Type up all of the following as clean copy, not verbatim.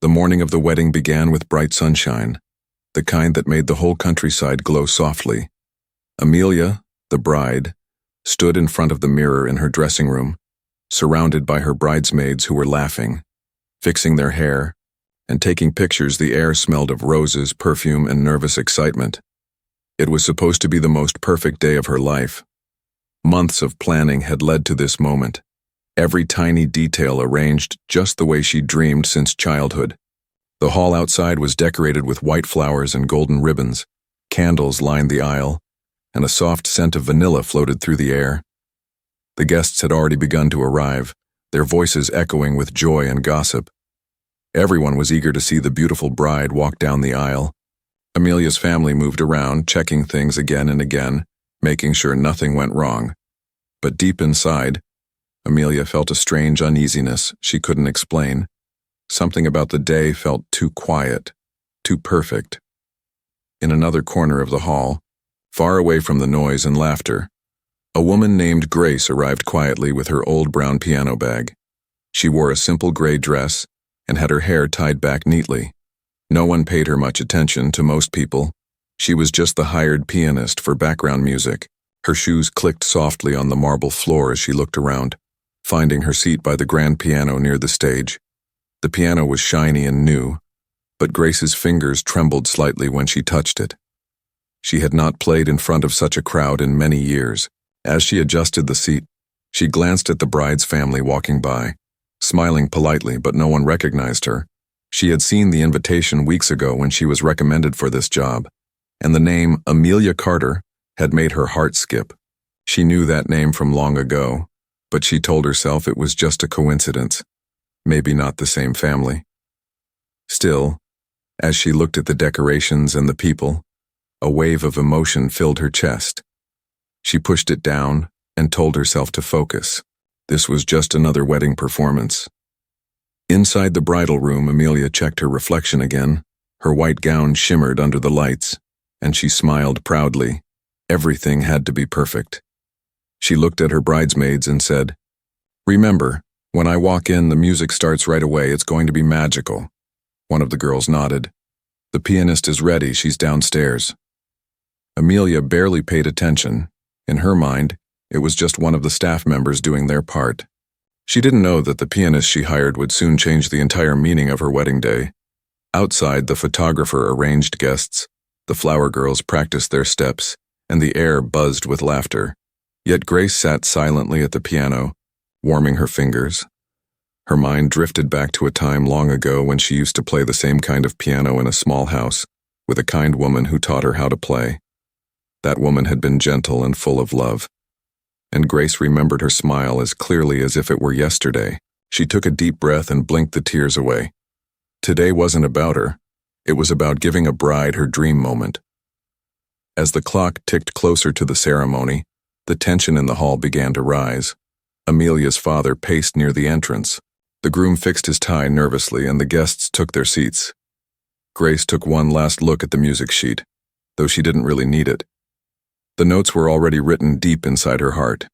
The morning of the wedding began with bright sunshine, the kind that made the whole countryside glow softly. Amelia, the bride, stood in front of the mirror in her dressing room, surrounded by her bridesmaids who were laughing, fixing their hair, and taking pictures. The air smelled of roses, perfume, and nervous excitement. It was supposed to be the most perfect day of her life. Months of planning had led to this moment, every tiny detail arranged just the way she dreamed since childhood. The hall outside was decorated with white flowers and golden ribbons, candles lined the aisle, and a soft scent of vanilla floated through the air. The guests had already begun to arrive, their voices echoing with joy and gossip. Everyone was eager to see the beautiful bride walk down the aisle. Amelia's family moved around, checking things again and again, making sure nothing went wrong. But deep inside, Amelia felt a strange uneasiness she couldn't explain. Something about the day felt too quiet, too perfect. In another corner of the hall, far away from the noise and laughter, a woman named Grace arrived quietly with her old brown piano bag. She wore a simple gray dress and had her hair tied back neatly. No one paid her much attention. To most people, she was just the hired pianist for background music. Her shoes clicked softly on the marble floor as she looked around, finding her seat by the grand piano near the stage. The piano was shiny and new, but Grace's fingers trembled slightly when she touched it. She had not played in front of such a crowd in many years. As she adjusted the seat, she glanced at the bride's family walking by, smiling politely, but no one recognized her. She had seen the invitation weeks ago when she was recommended for this job, and the name Amelia Carter had made her heart skip. She knew that name from long ago, but she told herself it was just a coincidence. Maybe not the same family. Still, as she looked at the decorations and the people, a wave of emotion filled her chest. She pushed it down and told herself to focus. This was just another wedding performance. Inside the bridal room, Amelia checked her reflection again. Her white gown shimmered under the lights, and she smiled proudly. Everything had to be perfect. She looked at her bridesmaids and said, "Remember, when I walk in, the music starts right away. It's going to be magical." One of the girls nodded. "The pianist is ready. She's downstairs." Amelia barely paid attention. In her mind, it was just one of the staff members doing their part. She didn't know that the pianist she hired would soon change the entire meaning of her wedding day. Outside, the photographer arranged guests, the flower girls practiced their steps, and the air buzzed with laughter. Yet Grace sat silently at the piano, warming her fingers. Her mind drifted back to a time long ago when she used to play the same kind of piano in a small house, with a kind woman who taught her how to play. That woman had been gentle and full of love, and Grace remembered her smile as clearly as if it were yesterday. She took a deep breath and blinked the tears away. Today wasn't about her. It was about giving a bride her dream moment. As the clock ticked closer to the ceremony, the tension in the hall began to rise. Amelia's father paced near the entrance. The groom fixed his tie nervously, and the guests took their seats. Grace took one last look at the music sheet, though she didn't really need it. The notes were already written deep inside her heart.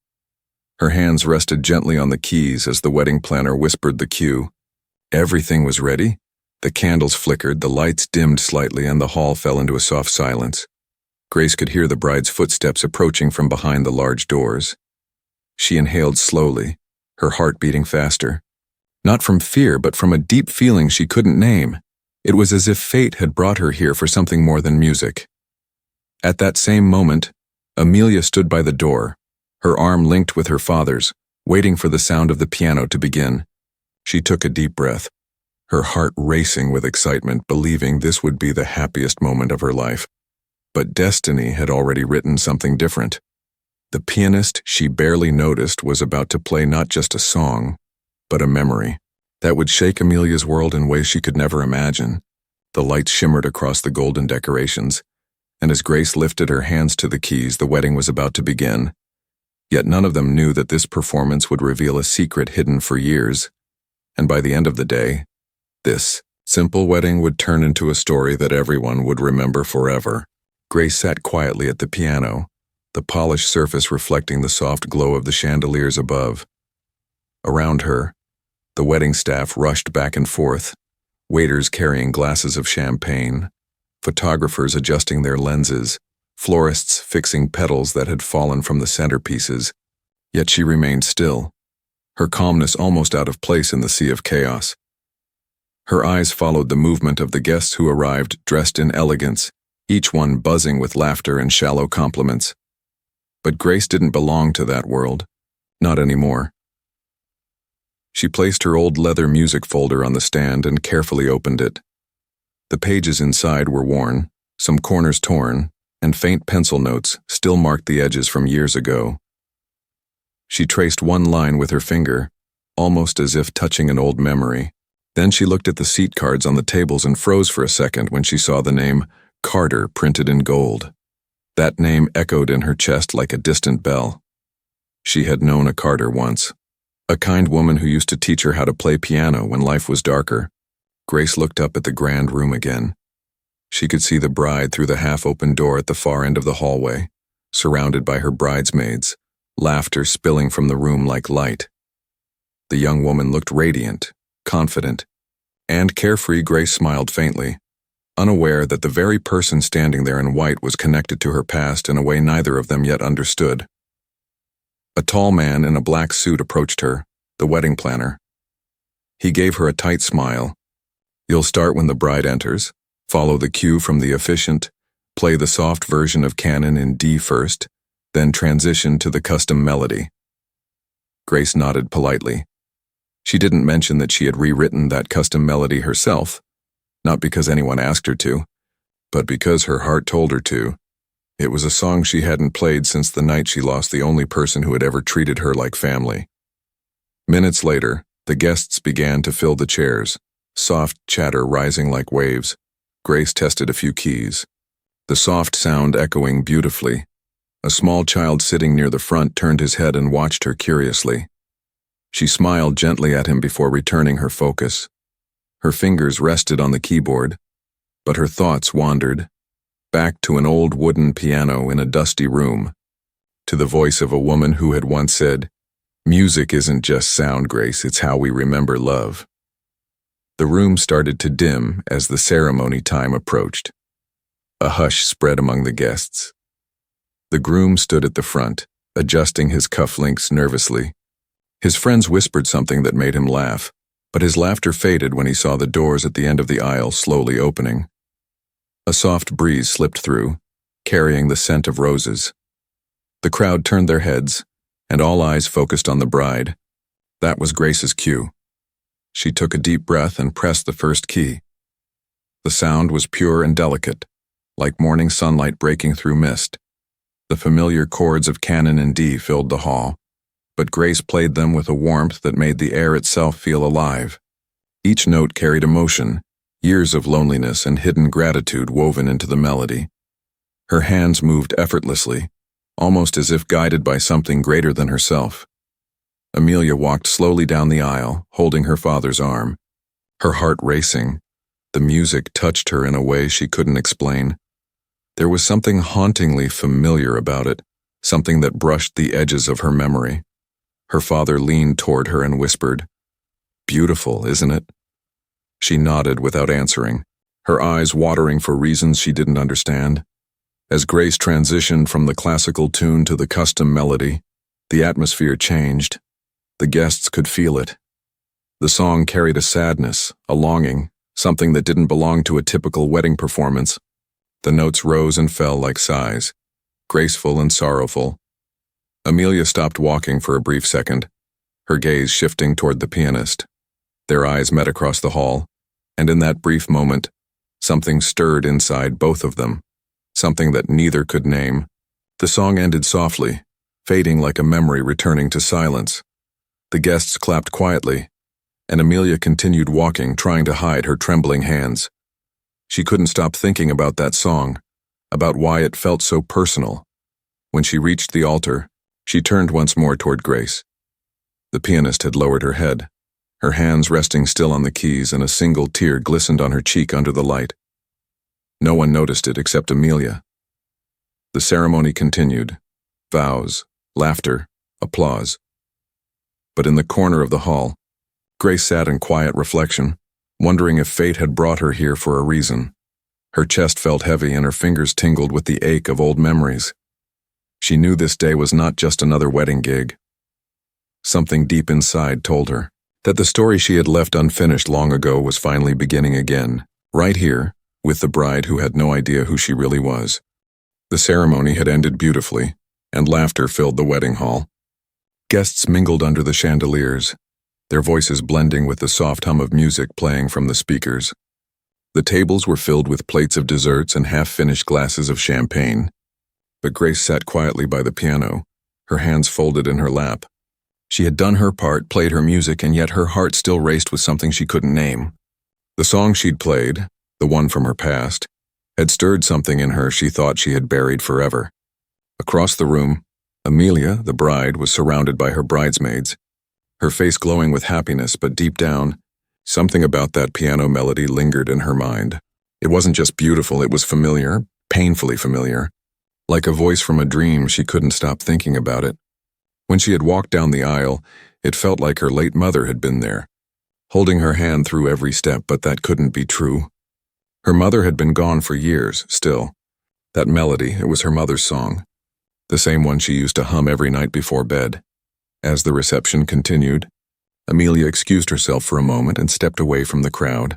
Her hands rested gently on the keys as the wedding planner whispered the cue. Everything was ready. The candles flickered, the lights dimmed slightly, and the hall fell into a soft silence. Grace could hear the bride's footsteps approaching from behind the large doors. She inhaled slowly, her heart beating faster. Not from fear, but from a deep feeling she couldn't name. It was as if fate had brought her here for something more than music. At that same moment, Amelia stood by the door, her arm linked with her father's, waiting for the sound of the piano to begin. She took a deep breath, her heart racing with excitement, believing this would be the happiest moment of her life. But destiny had already written something different. The pianist she barely noticed was about to play not just a song, but a memory that would shake Amelia's world in ways she could never imagine. The lights shimmered across the golden decorations, and as Grace lifted her hands to the keys, the wedding was about to begin. Yet none of them knew that this performance would reveal a secret hidden for years, and by the end of the day, this simple wedding would turn into a story that everyone would remember forever. Grace sat quietly at the piano, the polished surface reflecting the soft glow of the chandeliers above. Around her, the wedding staff rushed back and forth, Waiters carrying glasses of champagne, photographers adjusting their lenses, florists fixing petals that had fallen from the centerpieces, yet she remained still, her calmness almost out of place in the sea of chaos. Her eyes followed the movement of the guests who arrived dressed in elegance, each one buzzing with laughter and shallow compliments. But Grace didn't belong to that world, not anymore. She placed her old leather music folder on the stand and carefully opened it. The pages inside were worn, some corners torn, and faint pencil notes still marked the edges from years ago. She traced one line with her finger, almost as if touching an old memory. Then she looked at the seat cards on the tables and froze for a second when she saw the name Carter printed in gold. That name echoed in her chest like a distant bell. She had known a Carter once, a kind woman who used to teach her how to play piano when life was darker. Grace looked up at the grand room again. She could see the bride through the half-open door at the far end of the hallway, surrounded by her bridesmaids, laughter spilling from the room like light. The young woman looked radiant, confident, and carefree. Grace smiled faintly, unaware that the very person standing there in white was connected to her past in a way neither of them yet understood. A tall man in a black suit approached her, the wedding planner. He gave her a tight smile. "You'll start when the bride enters, follow the cue from the officiant, play the soft version of canon in D first, then transition to the custom melody." Grace nodded politely. She didn't mention that she had rewritten that custom melody herself, not because anyone asked her to, but because her heart told her to. It was a song she hadn't played since the night she lost the only person who had ever treated her like family. Minutes later, the guests began to fill the chairs, soft chatter rising like waves. Grace tested a few keys, the soft sound echoing beautifully. A small child sitting near the front turned his head and watched her curiously. She smiled gently at him before returning her focus. Her fingers rested on the keyboard, but her thoughts wandered, back to an old wooden piano in a dusty room, to the voice of a woman who had once said, "Music isn't just sound, Grace, it's how we remember love." The room started to dim as the ceremony time approached. A hush spread among the guests. The groom stood at the front, adjusting his cufflinks nervously. His friends whispered something that made him laugh, but his laughter faded when he saw the doors at the end of the aisle slowly opening. A soft breeze slipped through, carrying the scent of roses. The crowd turned their heads, and all eyes focused on the bride. That was Grace's cue. She took a deep breath and pressed the first key. The sound was pure and delicate, like morning sunlight breaking through mist. The familiar chords of canon in D filled the hall, but Grace played them with a warmth that made the air itself feel alive. Each note carried emotion, years of loneliness and hidden gratitude woven into the melody. Her hands moved effortlessly, almost as if guided by something greater than herself. Amelia walked slowly down the aisle, holding her father's arm, her heart racing. The music touched her in a way she couldn't explain. There was something hauntingly familiar about it, something that brushed the edges of her memory. Her father leaned toward her and whispered, "Beautiful, isn't it?" She nodded without answering, her eyes watering for reasons she didn't understand. As Grace transitioned from the classical tune to the custom melody, the atmosphere changed. The guests could feel it. The song carried a sadness, a longing, something that didn't belong to a typical wedding performance. The notes rose and fell like sighs, graceful and sorrowful. Amelia stopped walking for a brief second, her gaze shifting toward the pianist. Their eyes met across the hall, and in that brief moment, something stirred inside both of them, something that neither could name. The song ended softly, fading like a memory returning to silence. The guests clapped quietly, and Amelia continued walking, trying to hide her trembling hands. She couldn't stop thinking about that song, about why it felt so personal. When she reached the altar, she turned once more toward Grace. The pianist had lowered her head, her hands resting still on the keys, and a single tear glistened on her cheek under the light. No one noticed it except Amelia. The ceremony continued, vows, laughter, applause. But in the corner of the hall, Grace sat in quiet reflection, wondering if fate had brought her here for a reason. Her chest felt heavy and her fingers tingled with the ache of old memories. She knew this day was not just another wedding gig. Something deep inside told her that the story she had left unfinished long ago was finally beginning again, right here, with the bride who had no idea who she really was. The ceremony had ended beautifully, and laughter filled the wedding hall. Guests mingled under the chandeliers, their voices blending with the soft hum of music playing from the speakers. The tables were filled with plates of desserts and half-finished glasses of champagne. But Grace sat quietly by the piano, her hands folded in her lap. She had done her part, played her music, and yet her heart still raced with something she couldn't name. The song she'd played, the one from her past, had stirred something in her she thought she had buried forever. Across the room, Amelia, the bride, was surrounded by her bridesmaids, her face glowing with happiness, but deep down, something about that piano melody lingered in her mind. It wasn't just beautiful, it was familiar, painfully familiar. Like a voice from a dream, she couldn't stop thinking about it. When she had walked down the aisle, it felt like her late mother had been there, holding her hand through every step, but that couldn't be true. Her mother had been gone for years, still. That melody, it was her mother's song, the same one she used to hum every night before bed. As the reception continued, Amelia excused herself for a moment and stepped away from the crowd.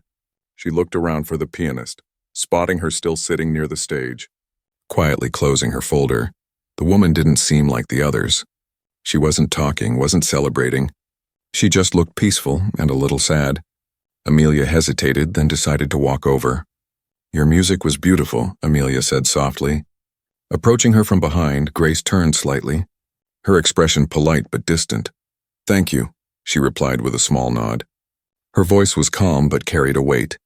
She looked around for the pianist, spotting her still sitting near the stage. Quietly closing her folder, the woman didn't seem like the others. She wasn't talking, wasn't celebrating. She just looked peaceful and a little sad. Amelia hesitated, then decided to walk over. "Your music was beautiful," Amelia said softly. Approaching her from behind, Grace turned slightly, her expression polite but distant. "Thank you," she replied with a small nod. Her voice was calm but carried a weight.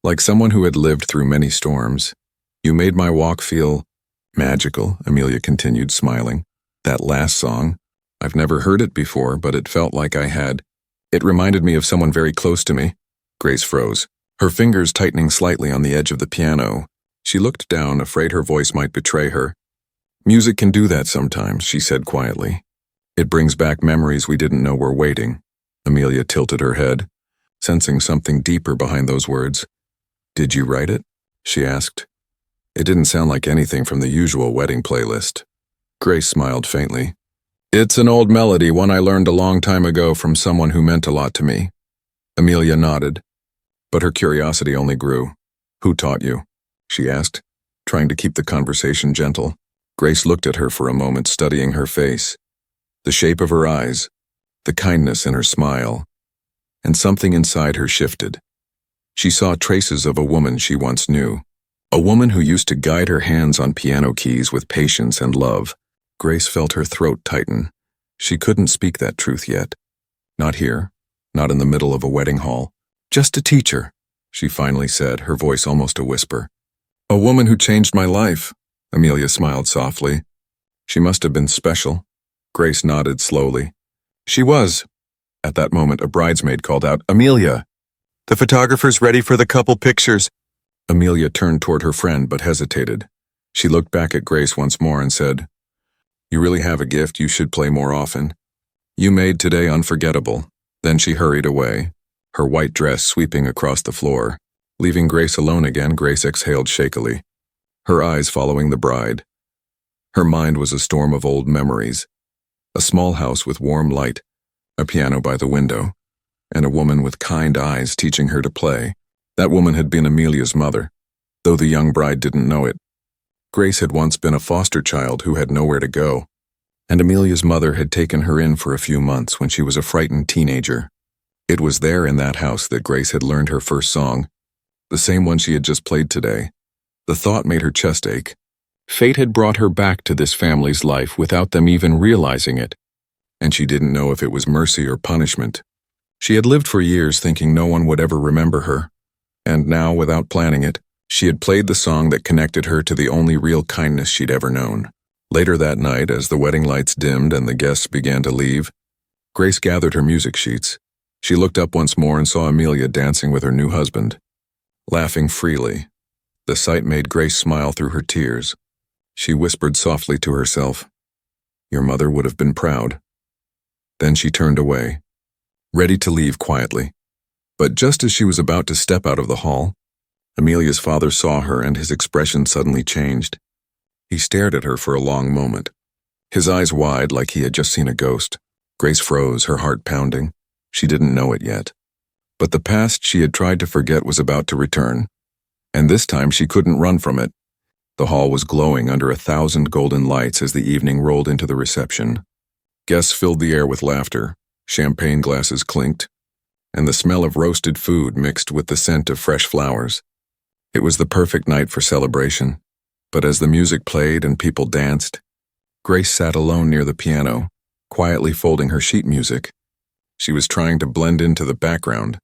Like someone who had lived through many storms. "You made my walk feel magical," Amelia continued, smiling. "That last song, I've never heard it before, but it felt like I had. It reminded me of someone very close to me." Grace froze, her fingers tightening slightly on the edge of the piano. She looked down, afraid her voice might betray her. "Music can do that sometimes," she said quietly. "It brings back memories we didn't know were waiting." Amelia tilted her head, sensing something deeper behind those words. "Did you write it?" she asked. It didn't sound like anything from the usual wedding playlist. Grace smiled faintly. "It's an old melody, one I learned a long time ago from someone who meant a lot to me." Amelia nodded, but her curiosity only grew. "Who taught you?" she asked, trying to keep the conversation gentle. Grace looked at her for a moment, studying her face, the shape of her eyes, the kindness in her smile, and something inside her shifted. She saw traces of a woman she once knew. A woman who used to guide her hands on piano keys with patience and love. Grace felt her throat tighten. She couldn't speak that truth yet. Not here, not in the middle of a wedding hall. "Just a teacher," she finally said, her voice almost a whisper. "A woman who changed my life." Amelia smiled softly. "She must have been special." Grace nodded slowly. "She was." At that moment, a bridesmaid called out, "Amelia! The photographer's ready for the couple pictures." Amelia turned toward her friend but hesitated. She looked back at Grace once more and said, "You really have a gift. You should play more often. You made today unforgettable." Then she hurried away, her white dress sweeping across the floor. Leaving Grace alone again, Grace exhaled shakily, her eyes following the bride. Her mind was a storm of old memories. A small house with warm light, a piano by the window, and a woman with kind eyes teaching her to play. That woman had been Amelia's mother, though the young bride didn't know it. Grace had once been a foster child who had nowhere to go, and Amelia's mother had taken her in for a few months when she was a frightened teenager. It was there in that house that Grace had learned her first song, the same one she had just played today. The thought made her chest ache. Fate had brought her back to this family's life without them even realizing it, and she didn't know if it was mercy or punishment. She had lived for years thinking no one would ever remember her. And now, without planning it, she had played the song that connected her to the only real kindness she'd ever known. Later that night, as the wedding lights dimmed and the guests began to leave, Grace gathered her music sheets. She looked up once more and saw Amelia dancing with her new husband, laughing freely. The sight made Grace smile through her tears. She whispered softly to herself, "Your mother would have been proud." Then she turned away, ready to leave quietly. But just as she was about to step out of the hall, Amelia's father saw her and his expression suddenly changed. He stared at her for a long moment, his eyes wide like he had just seen a ghost. Grace froze, her heart pounding. She didn't know it yet. But the past she had tried to forget was about to return, and this time she couldn't run from it. The hall was glowing under 1,000 golden lights as the evening rolled into the reception. Guests filled the air with laughter, champagne glasses clinked, and the smell of roasted food mixed with the scent of fresh flowers. It was the perfect night for celebration, but as the music played and people danced, Grace sat alone near the piano, quietly folding her sheet music. She was trying to blend into the background,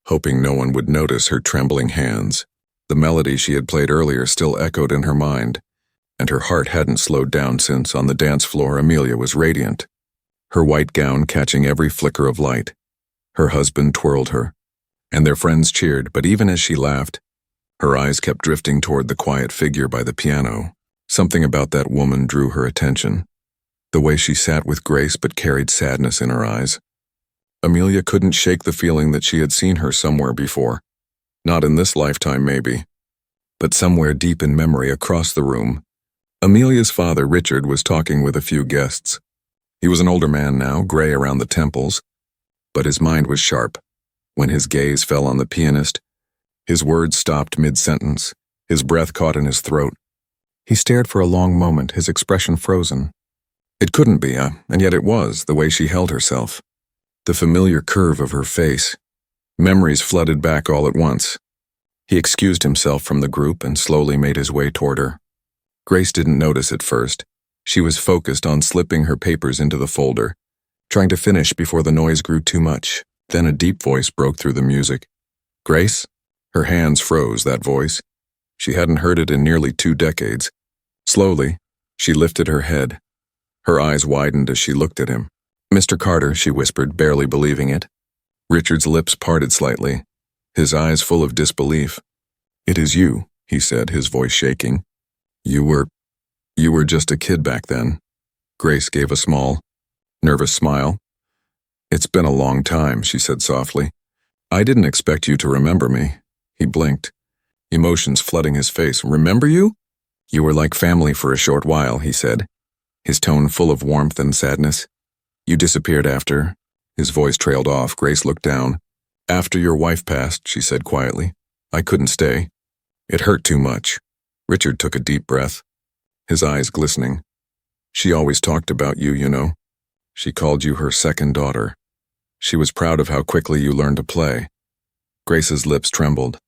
hoping no one would notice her trembling hands. The melody she had played earlier still echoed in her mind, and her heart hadn't slowed down since, on the dance floor, Amelia was radiant, her white gown catching every flicker of light. Her husband twirled her, and their friends cheered, but even as she laughed, her eyes kept drifting toward the quiet figure by the piano. Something about that woman drew her attention, the way she sat with grace but carried sadness in her eyes. Amelia couldn't shake the feeling that she had seen her somewhere before. Not in this lifetime, maybe, but somewhere deep in memory across the room. Amelia's father, Richard, was talking with a few guests. He was an older man now, gray around the temples, but his mind was sharp. When his gaze fell on the pianist, his words stopped mid-sentence, his breath caught in his throat. He stared for a long moment, his expression frozen. It couldn't be, and yet it was, the way she held herself. The familiar curve of her face. Memories flooded back all at once. He excused himself from the group and slowly made his way toward her. Grace didn't notice at first. She was focused on slipping her papers into the folder, trying to finish before the noise grew too much. Then a deep voice broke through the music. "Grace?" Her hands froze, that voice. She hadn't heard it in nearly 2 decades. Slowly, she lifted her head. Her eyes widened as she looked at him. "Mr. Carter," she whispered, barely believing it. Richard's lips parted slightly, his eyes full of disbelief. "It is you," he said, his voice shaking. You were just a kid back then." Grace gave a small, nervous smile. "It's been a long time," she said softly. "I didn't expect you to remember me." He blinked, emotions flooding his face. "Remember you?" "You were like family for a short while," he said, his tone full of warmth and sadness. "You disappeared after—" His voice trailed off. Grace looked down. "After your wife passed," she said quietly. "I couldn't stay. It hurt too much." Richard took a deep breath, his eyes glistening. "She always talked about you, you know. She called you her second daughter. She was proud of how quickly you learned to play." Grace's lips trembled.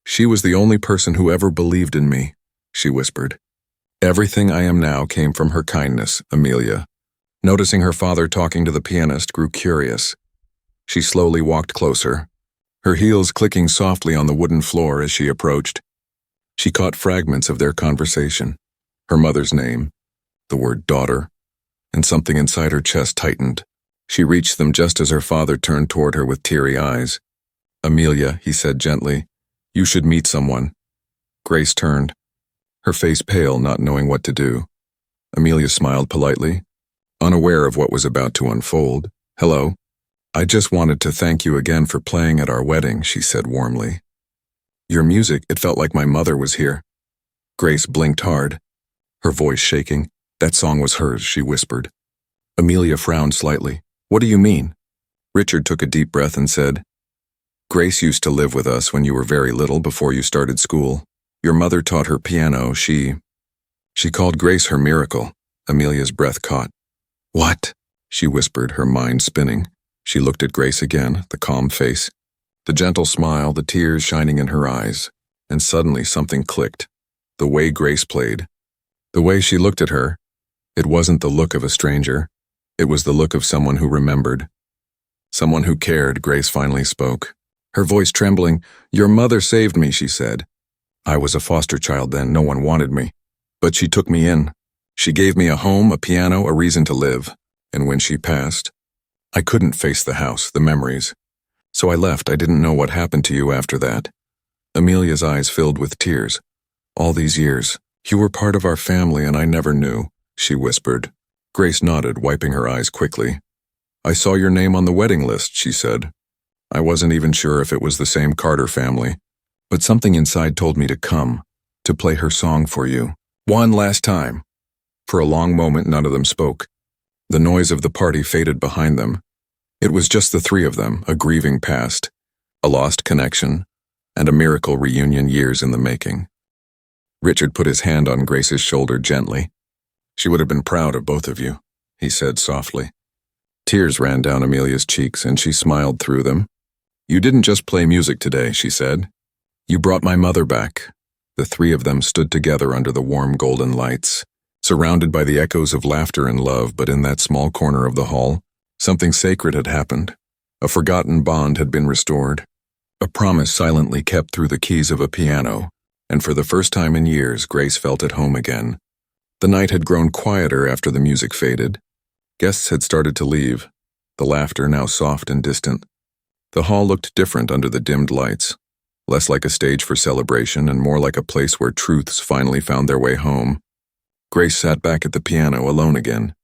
"She was the only person who ever believed in me," she whispered. "Everything I am now came from her kindness." Amelia, noticing her father talking to the pianist, grew curious. She slowly walked closer, her heels clicking softly on the wooden floor as she approached. She caught fragments of their conversation, her mother's name, the word daughter, and something inside her chest tightened. She reached them just as her father turned toward her with teary eyes. "Amelia," he said gently, "you should meet someone." Grace turned, her face pale, not knowing what to do. Amelia smiled politely, unaware of what was about to unfold. "Hello. I just wanted to thank you again for playing at our wedding," she said warmly. "Your music, it felt like my mother was here." Grace blinked hard, her voice shaking. "That song was hers," she whispered. Amelia frowned slightly. "What do you mean?" Richard took a deep breath and said, "Grace used to live with us when you were very little, before you started school. Your mother taught her piano. She called Grace her miracle." Amelia's breath caught. "What?" she whispered, her mind spinning. She looked at Grace again, the calm face, the gentle smile, the tears shining in her eyes, and suddenly something clicked. The way Grace played, the way she looked at her, it wasn't the look of a stranger. It was the look of someone who remembered, someone who cared. Grace finally spoke, her voice trembling. "Your mother saved me," she said. "I was a foster child then, no one wanted me. But she took me in. She gave me a home, a piano, a reason to live. And when she passed, I couldn't face the house, the memories. So I left. I didn't know what happened to you after that." Amelia's eyes filled with tears. "All these years, you were part of our family and I never knew," she whispered. Grace nodded, wiping her eyes quickly. "I saw your name on the wedding list," she said. I wasn't even sure if it was the same Carter family, but something inside told me to come, to play her song for you. One last time. For a long moment, none of them spoke. The noise of the party faded behind them. It was just the three of them, a grieving past, a lost connection, and a miracle reunion years in the making. Richard put his hand on Grace's shoulder gently. She would have been proud of both of you, he said softly. Tears ran down Amelia's cheeks, and she smiled through them. You didn't just play music today, she said. You brought my mother back. The three of them stood together under the warm golden lights, surrounded by the echoes of laughter and love, but in that small corner of the hall, something sacred had happened. A forgotten bond had been restored. A promise silently kept through the keys of a piano, and for the first time in years, Grace felt at home again. The night had grown quieter after the music faded. Guests had started to leave, the laughter now soft and distant. The hall looked different under the dimmed lights, less like a stage for celebration and more like a place where truths finally found their way home. Grace sat back at the piano alone again,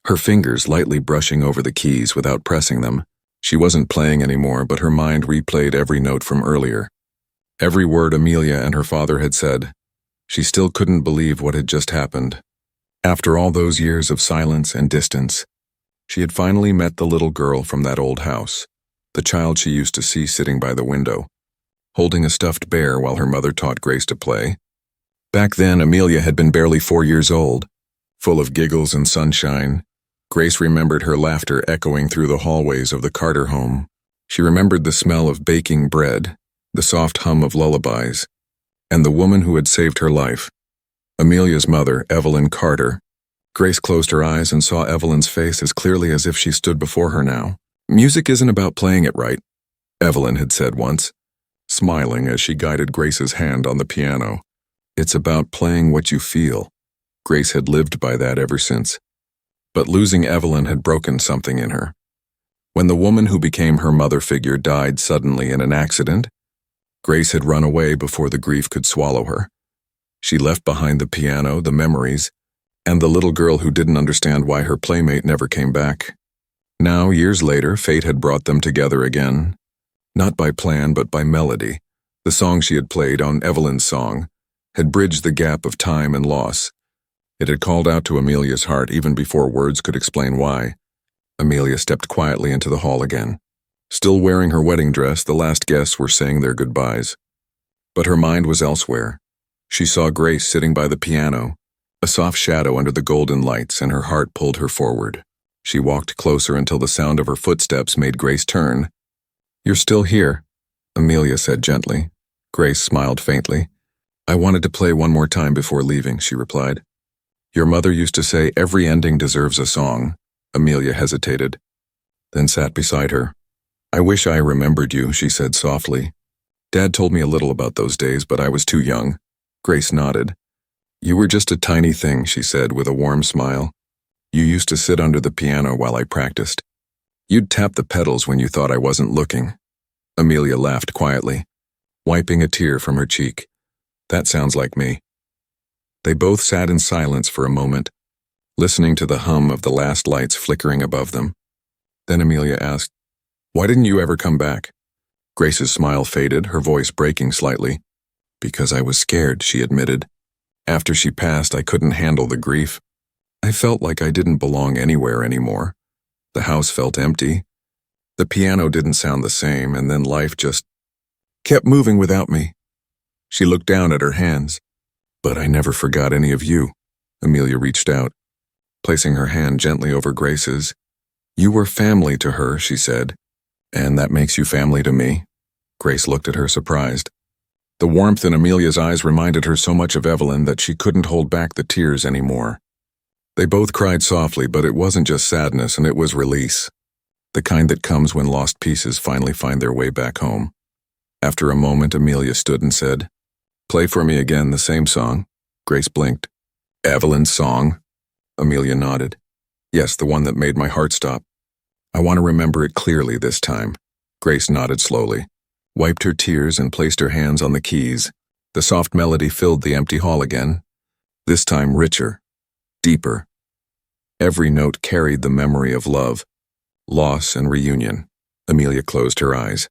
her fingers lightly brushing over the keys without pressing them. She wasn't playing anymore, but her mind replayed every note from earlier. Every word Amelia and her father had said. She still couldn't believe what had just happened. After all those years of silence and distance, she had finally met the little girl from that old house, the child she used to see sitting by the window, holding a stuffed bear while her mother taught Grace to play. Back then, Amelia had been barely 4 years old, full of giggles and sunshine. Grace remembered her laughter echoing through the hallways of the Carter home. She remembered the smell of baking bread, the soft hum of lullabies, and the woman who had saved her life, Amelia's mother, Evelyn Carter. Grace closed her eyes and saw Evelyn's face as clearly as if she stood before her now. Music isn't about playing it right, Evelyn had said once, smiling as she guided Grace's hand on the piano. It's about playing what you feel. Grace had lived by that ever since. But losing Evelyn had broken something in her. When the woman who became her mother figure died suddenly in an accident, Grace had run away before the grief could swallow her. She left behind the piano, the memories, and the little girl who didn't understand why her playmate never came back. Now, years later, fate had brought them together again. Not by plan, but by melody. The song she had played on Evelyn's song had bridged the gap of time and loss. It had called out to Amelia's heart even before words could explain why. Amelia stepped quietly into the hall again. Still wearing her wedding dress, the last guests were saying their goodbyes. But her mind was elsewhere. She saw Grace sitting by the piano, a soft shadow under the golden lights, and her heart pulled her forward. She walked closer until the sound of her footsteps made Grace turn. "You're still here," Amelia said gently. Grace smiled faintly. "I wanted to play one more time before leaving," she replied. "Your mother used to say every ending deserves a song." Amelia hesitated, then sat beside her. "I wish I remembered you," she said softly. "Dad told me a little about those days, but I was too young." Grace nodded. "You were just a tiny thing," she said with a warm smile. "You used to sit under the piano while I practiced. You'd tap the pedals when you thought I wasn't looking." Amelia laughed quietly, wiping a tear from her cheek. "That sounds like me." They both sat in silence for a moment, listening to the hum of the last lights flickering above them. Then Amelia asked, "Why didn't you ever come back?" Grace's smile faded, her voice breaking slightly. "Because I was scared," she admitted. "After she passed, I couldn't handle the grief. I felt like I didn't belong anywhere anymore. The house felt empty. The piano didn't sound the same, and then life just kept moving without me." She looked down at her hands. "But I never forgot any of you." Amelia reached out, placing her hand gently over Grace's. "You were family to her," she said. "And that makes you family to me." Grace looked at her surprised. The warmth in Amelia's eyes reminded her so much of Evelyn that she couldn't hold back the tears anymore. They both cried softly, but it wasn't just sadness, and it was release. The kind that comes when lost pieces finally find their way back home. After a moment, Amelia stood and said, "Play for me again the same song." Grace blinked. "Evelyn's song?" Amelia nodded. "Yes, the one that made my heart stop. I want to remember it clearly this time." Grace nodded slowly, wiped her tears, and placed her hands on the keys. The soft melody filled the empty hall again, this time richer, deeper. Every note carried the memory of love, loss, and reunion. Amelia closed her eyes.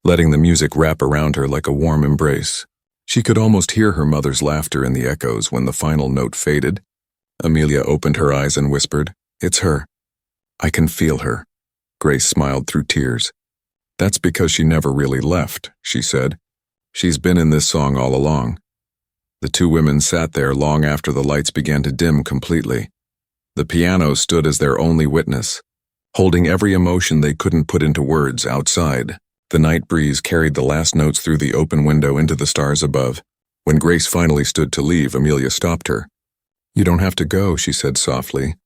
letting the music wrap around her like a warm embrace. She could almost hear her mother's laughter in the echoes when the final note faded. Amelia opened her eyes and whispered, "It's her. I can feel her." Grace smiled through tears. "That's because she never really left," she said. "She's been in this song all along." The two women sat there long after the lights began to dim completely. The piano stood as their only witness, holding every emotion they couldn't put into words outside. The night breeze carried the last notes through the open window into the stars above. When Grace finally stood to leave, Amelia stopped her. "You don't have to go," she said softly.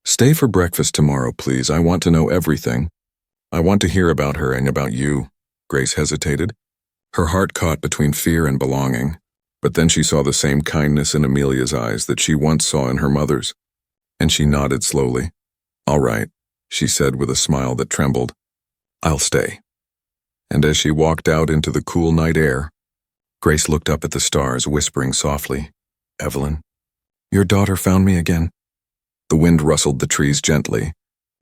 "Stay for breakfast tomorrow, please. I want to know everything. I want to hear about her and about you." Grace hesitated. Her heart caught between fear and belonging, but then she saw the same kindness in Amelia's eyes that she once saw in her mother's, and she nodded slowly. "All right," she said with a smile that trembled. "I'll stay." And as she walked out into the cool night air, Grace looked up at the stars, whispering softly, "Evelyn, your daughter found me again." The wind rustled the trees gently,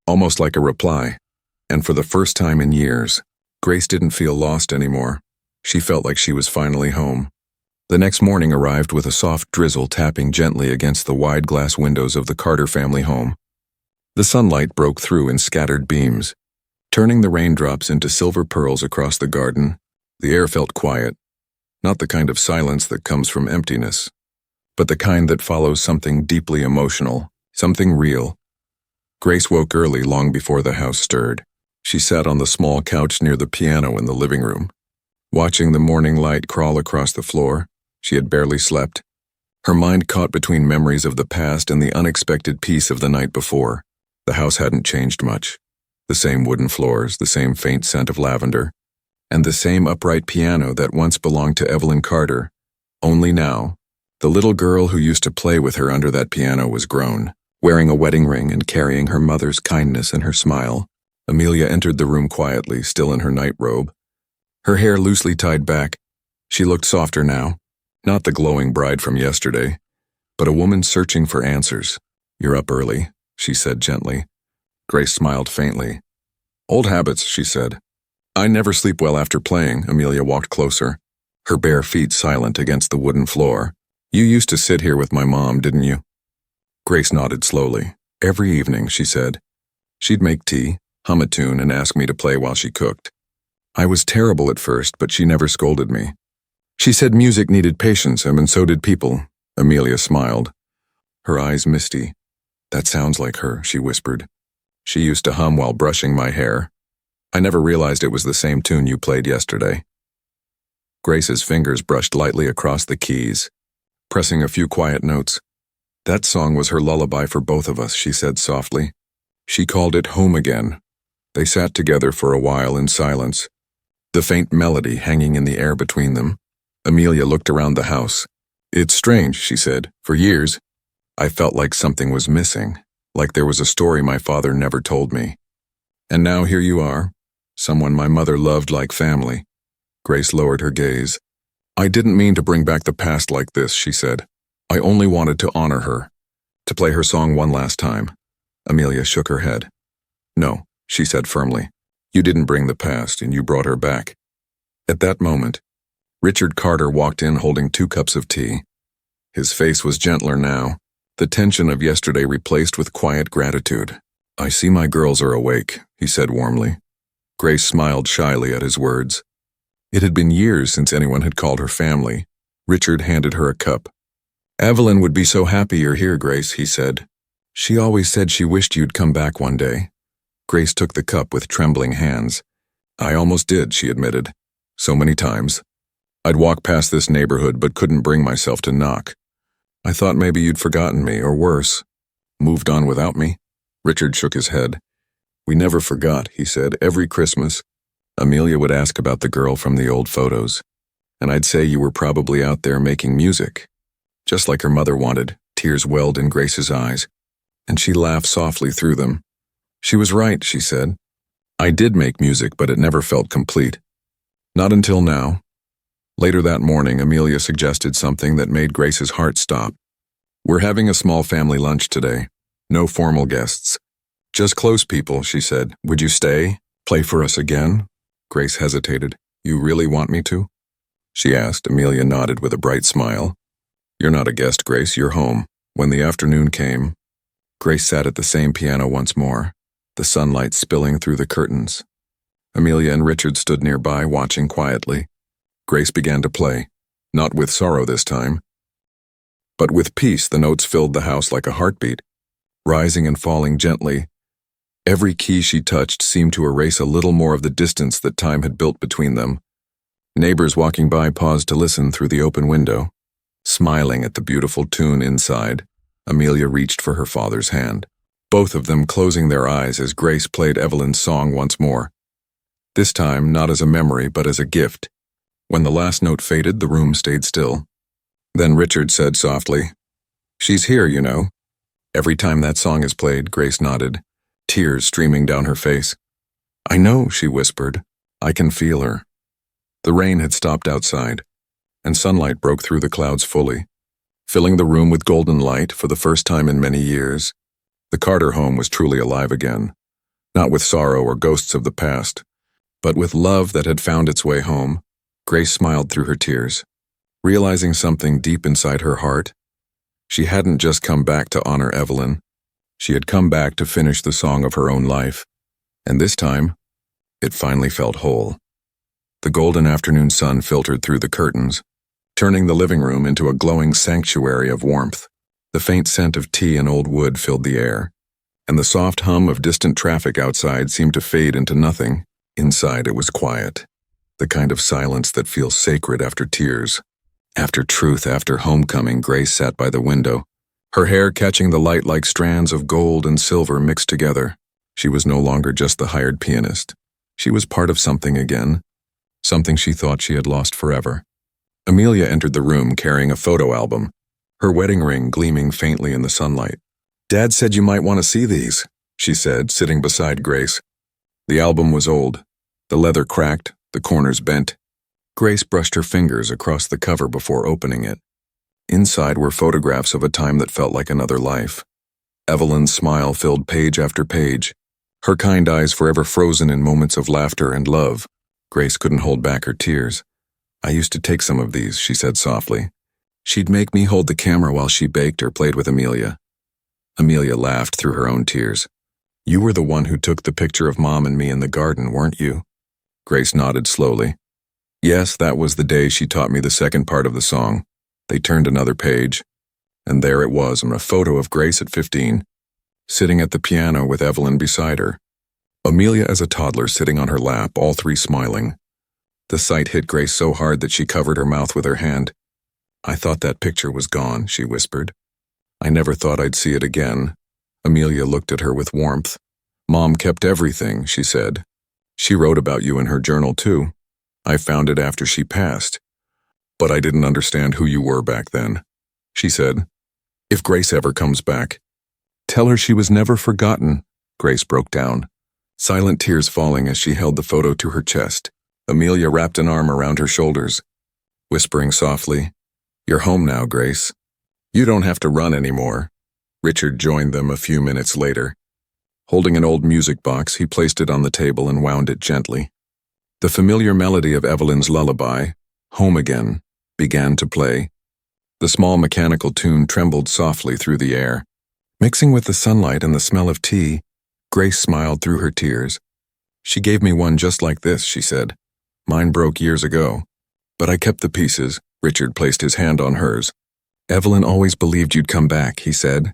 almost like a reply, and for the first time in years, Grace didn't feel lost anymore. She felt like she was finally home. The next morning arrived with a soft drizzle tapping gently against the wide glass windows of the Carter family home. The sunlight broke through in scattered beams, turning the raindrops into silver pearls across the garden. The air felt quiet, not the kind of silence that comes from emptiness, but the kind that follows something deeply emotional, something real. Grace woke early long before the house stirred. She sat on the small couch near the piano in the living room, watching the morning light crawl across the floor. She had barely slept, her mind caught between memories of the past and the unexpected peace of the night before. The house hadn't changed much. The same wooden floors, the same faint scent of lavender, and the same upright piano that once belonged to Evelyn Carter. Only now, the little girl who used to play with her under that piano was grown, wearing a wedding ring and carrying her mother's kindness in her smile. Amelia entered the room quietly, still in her night robe, her hair loosely tied back. She looked softer now, not the glowing bride from yesterday, but a woman searching for answers. "You're up early," she said gently. Grace smiled faintly. "Old habits," she said. "I never sleep well after playing." Amelia walked closer, her bare feet silent against the wooden floor. "You used to sit here with my mom, didn't you?" Grace nodded slowly. "Every evening," she said. "She'd make tea, hum a tune, and ask me to play while she cooked. I was terrible at first, but she never scolded me. She said music needed patience, and so did people." Amelia smiled, her eyes misty. "That sounds like her," she whispered. "She used to hum while brushing my hair. I never realized it was the same tune you played yesterday." Grace's fingers brushed lightly across the keys, pressing a few quiet notes. "That song was her lullaby for both of us," she said softly. She called it Home Again. They sat together for a while in silence, the faint melody hanging in the air between them. Amelia looked around the house. "It's strange," she said. "For years, I felt like something was missing, like there was a story my father never told me. And now here you are, someone my mother loved like family." Grace lowered her gaze. "I didn't mean to bring back the past like this," she said. "I only wanted to honor her, to play her song one last time." Amelia shook her head. "No," she said firmly. "You didn't bring the past, and you brought her back." At that moment, Richard Carter walked in holding 2 cups of tea. His face was gentler now, the tension of yesterday replaced with quiet gratitude. "I see my girls are awake," he said warmly. Grace smiled shyly at his words. It had been years since anyone had called her family. Richard handed her a cup. "Evelyn would be so happy you're here, Grace," he said. "She always said she wished you'd come back one day." Grace took the cup with trembling hands. "I almost did," she admitted. "So many times. I'd walk past this neighborhood but couldn't bring myself to knock. I thought maybe you'd forgotten me, or worse, moved on without me." Richard shook his head. "We never forgot," he said. "Every Christmas, Amelia would ask about the girl from the old photos, and I'd say you were probably out there making music, just like her mother wanted." Tears welled in Grace's eyes, and she laughed softly through them. "She was right," she said. "I did make music, but it never felt complete. Not until now." Later that morning, Amelia suggested something that made Grace's heart stop. "We're having a small family lunch today. No formal guests. Just close people," she said. "Would you stay? Play for us again?" Grace hesitated. You really want me to? She asked. Amelia nodded with a bright smile. You're not a guest, Grace, you're home. When the afternoon came, Grace sat at the same piano once more, the sunlight spilling through the curtains. Amelia and Richard stood nearby, watching quietly. Grace began to play, not with sorrow this time, but with peace. The notes filled the house like a heartbeat, rising and falling gently. Every key she touched seemed to erase a little more of the distance that time had built between them. Neighbors walking by paused to listen through the open window. Smiling at the beautiful tune inside, Amelia reached for her father's hand, both of them closing their eyes as Grace played Evelyn's song once more. This time, not as a memory, but as a gift. When the last note faded, the room stayed still. Then Richard said softly, "She's here, you know." Every time that song is played, Grace nodded, tears streaming down her face. "I know," she whispered. "I can feel her." The rain had stopped outside, and sunlight broke through the clouds fully, filling the room with golden light for the first time in many years. The Carter home was truly alive again, not with sorrow or ghosts of the past, but with love that had found its way home. Grace smiled through her tears, realizing something deep inside her heart. She hadn't just come back to honor Evelyn. She had come back to finish the song of her own life, and this time, it finally felt whole. The golden afternoon sun filtered through the curtains, turning the living room into a glowing sanctuary of warmth. The faint scent of tea and old wood filled the air, and the soft hum of distant traffic outside seemed to fade into nothing. Inside it was quiet, the kind of silence that feels sacred after tears. After truth, after homecoming, Grace sat by the window, her hair catching the light like strands of gold and silver mixed together. She was no longer just the hired pianist. She was part of something again, something she thought she had lost forever. Amelia entered the room carrying a photo album, her wedding ring gleaming faintly in the sunlight. "Dad said you might want to see these," she said, sitting beside Grace. The album was old, the leather cracked, the corners bent. Grace brushed her fingers across the cover before opening it. Inside were photographs of a time that felt like another life. Evelyn's smile filled page after page, her kind eyes forever frozen in moments of laughter and love. Grace couldn't hold back her tears. "I used to take some of these," she said softly. "She'd make me hold the camera while she baked or played with Amelia." Amelia laughed through her own tears. "You were the one who took the picture of Mom and me in the garden, weren't you?" Grace nodded slowly. "Yes, that was the day she taught me the second part of the song." They turned another page, and there it was, a photo of Grace at 15, sitting at the piano with Evelyn beside her. Amelia as a toddler sitting on her lap, all three smiling. The sight hit Grace so hard that she covered her mouth with her hand. "I thought that picture was gone," she whispered. "I never thought I'd see it again." Amelia looked at her with warmth. "Mom kept everything," she said. "She wrote about you in her journal too. I found it after she passed. But I didn't understand who you were back then." She said, "If Grace ever comes back, tell her she was never forgotten." Grace broke down, silent tears falling as she held the photo to her chest. Amelia wrapped an arm around her shoulders, whispering softly, "You're home now, Grace. You don't have to run anymore." Richard joined them a few minutes later. Holding an old music box, he placed it on the table and wound it gently. The familiar melody of Evelyn's lullaby, "Home Again," began to play. The small mechanical tune trembled softly through the air. Mixing with the sunlight and the smell of tea, Grace smiled through her tears. "She gave me one just like this," she said. "Mine broke years ago, but I kept the pieces." Richard placed his hand on hers. "Evelyn always believed you'd come back," he said.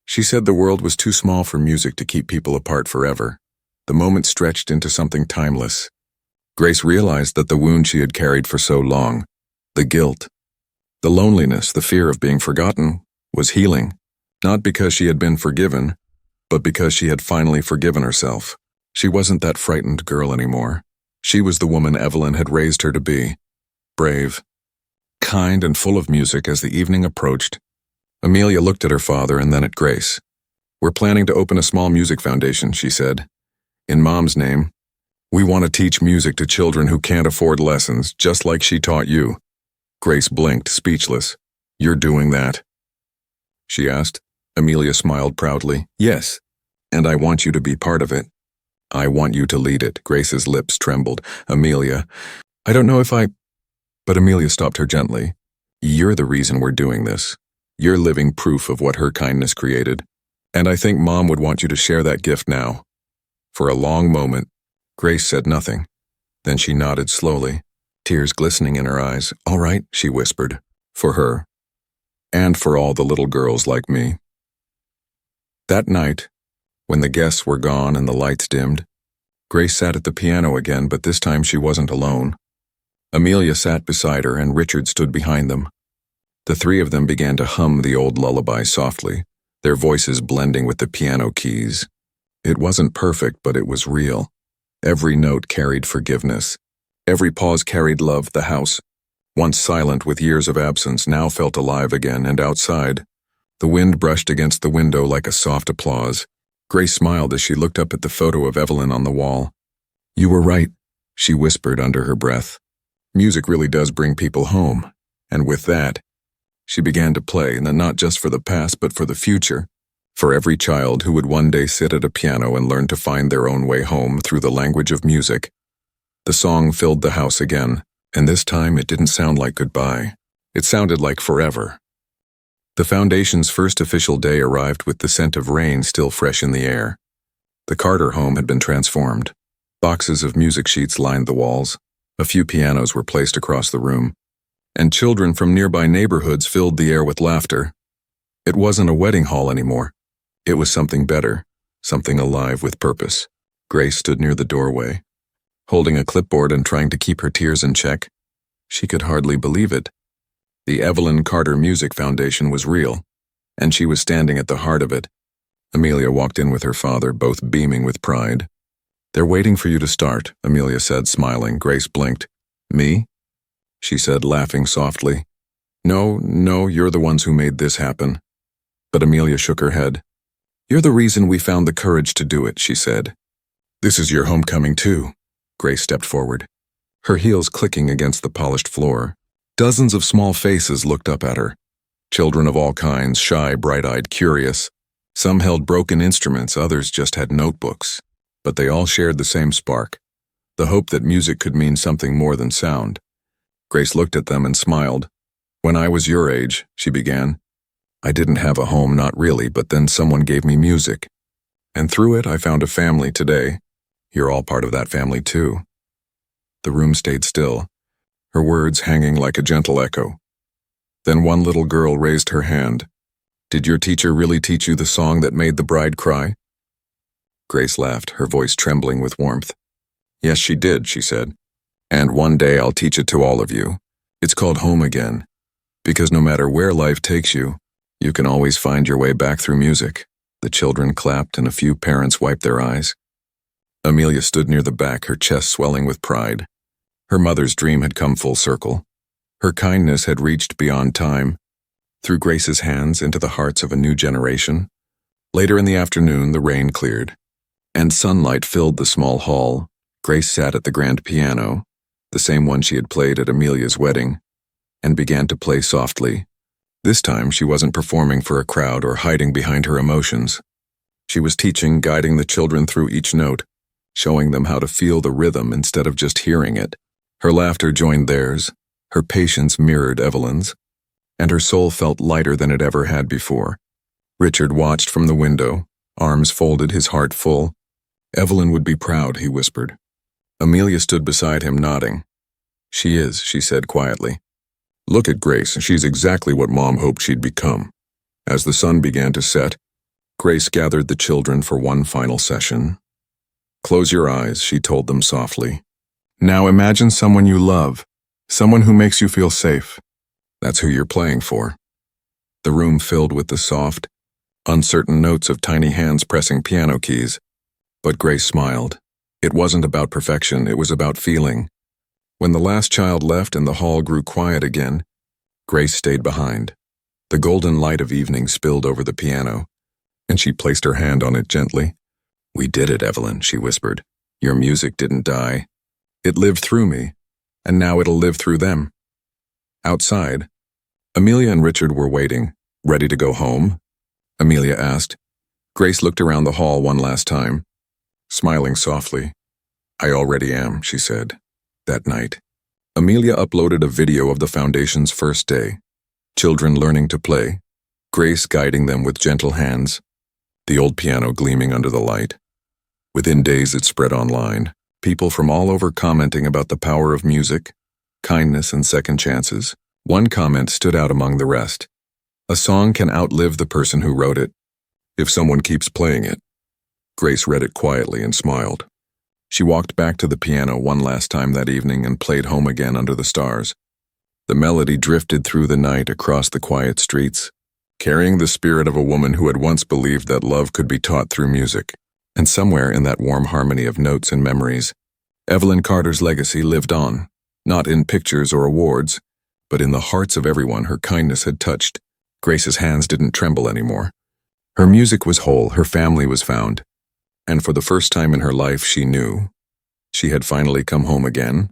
"She said the world was too small for music to keep people apart forever." The moment stretched into something timeless. Grace realized that the wound she had carried for so long, the guilt, the loneliness, the fear of being forgotten, was healing, not because she had been forgiven, but because she had finally forgiven herself. She wasn't that frightened girl anymore. She was the woman Evelyn had raised her to be, brave, kind, and full of music. As the evening approached, Amelia looked at her father and then at Grace. "We're planning to open a small music foundation," she said. "In Mom's name. We want to teach music to children who can't afford lessons, just like she taught you." Grace blinked, speechless. "You're doing that?" she asked. Amelia smiled proudly. "Yes, and I want you to be part of it. I want you to lead it." Grace's lips trembled. "Amelia, I don't know if I... But Amelia stopped her gently. You're the reason we're doing this. You're living proof of what her kindness created. And I think Mom would want you to share that gift now. For a long moment, Grace said nothing. Then she nodded slowly, tears glistening in her eyes. All right, she whispered. For her. And for all the little girls like me. That night, when the guests were gone and the lights dimmed, Grace sat at the piano again, but this time she wasn't alone. Amelia sat beside her and Richard stood behind them. The three of them began to hum the old lullaby softly, their voices blending with the piano keys. It wasn't perfect, but it was real. Every note carried forgiveness. Every pause carried love. The house, once silent with years of absence, now felt alive again, and outside, the wind brushed against the window like a soft applause. Grace smiled as she looked up at the photo of Evelyn on the wall. You were right, she whispered under her breath. Music really does bring people home. And with that, she began to play, and not just for the past, but for the future. For every child who would one day sit at a piano and learn to find their own way home through the language of music. The song filled the house again, and this time it didn't sound like goodbye. It sounded like forever. The foundation's first official day arrived with the scent of rain still fresh in the air. The Carter home had been transformed. Boxes of music sheets lined the walls. A few pianos were placed across the room, and children from nearby neighborhoods filled the air with laughter. It wasn't a wedding hall anymore. It was something better, something alive with purpose. Grace stood near the doorway, holding a clipboard and trying to keep her tears in check. She could hardly believe it. The Evelyn Carter Music Foundation was real, and she was standing at the heart of it. Amelia walked in with her father, both beaming with pride. They're waiting for you to start, Amelia said, smiling. Grace blinked. Me? She said, laughing softly. No, you're the ones who made this happen. But Amelia shook her head. You're the reason we found the courage to do it, she said. This is your homecoming too. Grace stepped forward, her heels clicking against the polished floor. Dozens of small faces looked up at her. Children of all kinds, shy, bright-eyed, curious. Some held broken instruments, others just had notebooks. But they all shared the same spark, the hope that music could mean something more than sound. Grace looked at them and smiled. When I was your age, she began, I didn't have a home, not really, but then someone gave me music. And through it, I found a family today. You're all part of that family too. The room stayed still, her words hanging like a gentle echo. Then one little girl raised her hand. Did your teacher really teach you the song that made the bride cry? Grace laughed, her voice trembling with warmth. Yes, she did, she said. And one day I'll teach it to all of you. It's called Home Again. Because no matter where life takes you, you can always find your way back through music. The children clapped and a few parents wiped their eyes. Amelia stood near the back, her chest swelling with pride. Her mother's dream had come full circle. Her kindness had reached beyond time, through Grace's hands into the hearts of a new generation. Later in the afternoon, the rain cleared, and sunlight filled the small hall. Grace sat at the grand piano, the same one she had played at Amelia's wedding, and began to play softly. This time she wasn't performing for a crowd or hiding behind her emotions. She was teaching, guiding the children through each note, showing them how to feel the rhythm instead of just hearing it. Her laughter joined theirs, her patience mirrored Evelyn's, and her soul felt lighter than it ever had before. Richard watched from the window, arms folded, his heart full. Evelyn would be proud, he whispered. Amelia stood beside him, nodding. She is, she said quietly. Look at Grace, she's exactly what Mom hoped she'd become. As the sun began to set, Grace gathered the children for one final session. Close your eyes, she told them softly. Now imagine someone you love, someone who makes you feel safe. That's who you're playing for. The room filled with the soft, uncertain notes of tiny hands pressing piano keys. But Grace smiled. It wasn't about perfection, it was about feeling. When the last child left and the hall grew quiet again, Grace stayed behind. The golden light of evening spilled over the piano, and she placed her hand on it gently. We did it, Evelyn, she whispered. Your music didn't die. It lived through me, and now it'll live through them. Outside, Amelia and Richard were waiting, ready to go home. Amelia asked. Grace looked around the hall one last time, smiling softly. I already am, she said, that night. Amelia uploaded a video of the foundation's first day. Children learning to play, Grace guiding them with gentle hands, the old piano gleaming under the light. Within days it spread online, people from all over commenting about the power of music, kindness, and second chances. One comment stood out among the rest. A song can outlive the person who wrote it, if someone keeps playing it. Grace read it quietly and smiled. She walked back to the piano one last time that evening and played Home Again under the stars. The melody drifted through the night across the quiet streets, carrying the spirit of a woman who had once believed that love could be taught through music. And somewhere in that warm harmony of notes and memories, Evelyn Carter's legacy lived on, not in pictures or awards, but in the hearts of everyone her kindness had touched. Grace's hands didn't tremble anymore. Her music was whole, her family was found, and for the first time in her life she knew she had finally come home again,